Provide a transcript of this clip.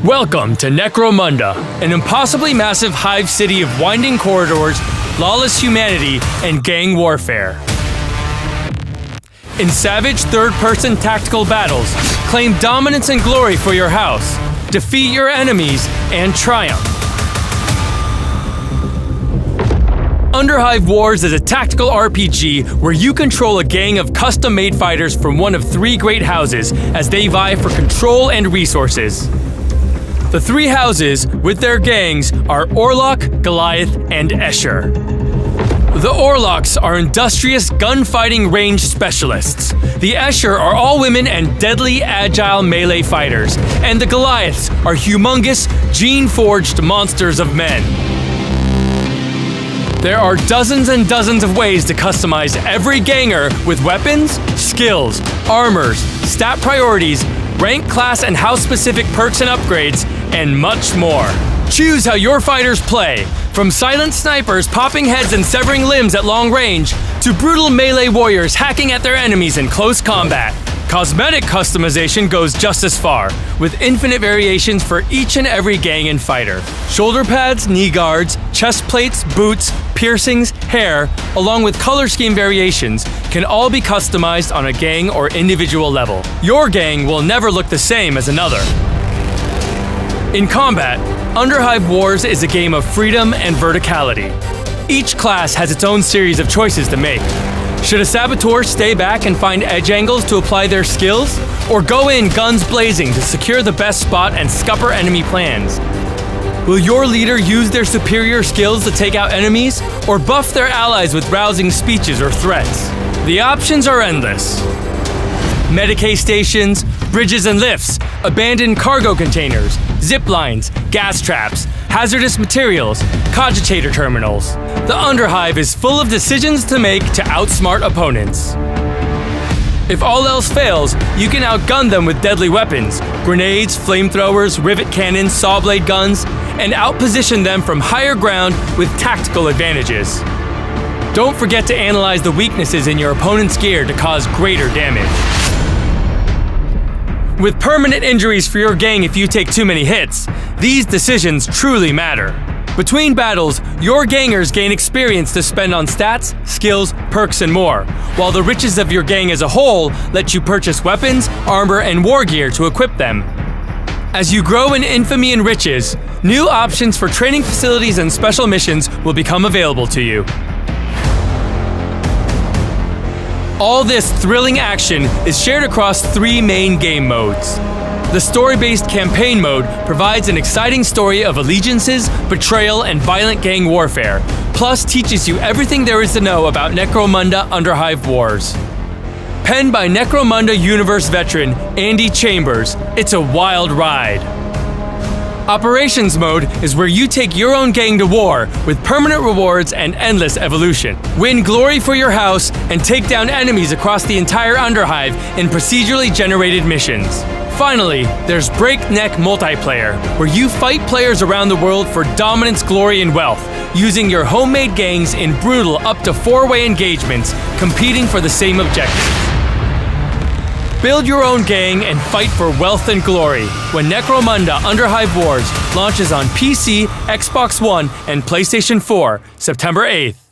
Welcome to Necromunda, an impossibly massive hive city of winding corridors, lawless humanity, and gang warfare. In savage third-person tactical battles, claim dominance and glory for your house, defeat your enemies, and triumph. Underhive Wars is a tactical RPG where you control a gang of custom-made fighters from one of three great houses as they vie for control and resources. The three houses, with their gangs, are Orlok, Goliath, and Escher. The Orloks are industrious gunfighting range specialists. The Escher are all women and deadly agile melee fighters. And the Goliaths are humongous, gene-forged monsters of men. There are dozens and dozens of ways to customize every ganger with weapons, skills, armors, stat priorities, rank, class, and house-specific perks and upgrades, and much more. Choose how your fighters play, from silent snipers popping heads and severing limbs at long range, to brutal melee warriors hacking at their enemies in close combat. Cosmetic customization goes just as far, with infinite variations for each and every gang and fighter. Shoulder pads, knee guards, chest plates, boots, piercings, hair, along with color scheme variations, can all be customized on a gang or individual level. Your gang will never look the same as another. In combat, Underhive Wars is a game of freedom and verticality. Each class has its own series of choices to make. Should a saboteur stay back and find edge angles to apply their skills? Or go in guns blazing to secure the best spot and scupper enemy plans? Will your leader use their superior skills to take out enemies, or buff their allies with rousing speeches or threats? The options are endless. Medicae stations, bridges and lifts, abandoned cargo containers, zip lines, gas traps, hazardous materials, cogitator terminals. The Underhive is full of decisions to make to outsmart opponents. If all else fails, you can outgun them with deadly weapons, grenades, flamethrowers, rivet cannons, saw blade guns, and outposition them from higher ground with tactical advantages. Don't forget to analyze the weaknesses in your opponent's gear to cause greater damage. With permanent injuries for your gang if you take too many hits, these decisions truly matter. Between battles, your gangers gain experience to spend on stats, skills, perks, and more, while the riches of your gang as a whole let you purchase weapons, armor, and war gear to equip them. As you grow in infamy and riches, new options for training facilities and special missions will become available to you. All this thrilling action is shared across three main game modes. The story-based campaign mode provides an exciting story of allegiances, betrayal, and violent gang warfare, plus teaches you everything there is to know about Necromunda Underhive Wars. Penned by Necromunda Universe veteran Andy Chambers, it's a wild ride. Operations mode is where you take your own gang to war with permanent rewards and endless evolution. Win glory for your house and take down enemies across the entire Underhive in procedurally generated missions. Finally, there's Breakneck Multiplayer, where you fight players around the world for dominance, glory, and wealth, using your homemade gangs in brutal up to 4-way engagements, competing for the same objective. Build your own gang and fight for wealth and glory when Necromunda Underhive Wars launches on PC, Xbox One, and PlayStation 4, September 8th.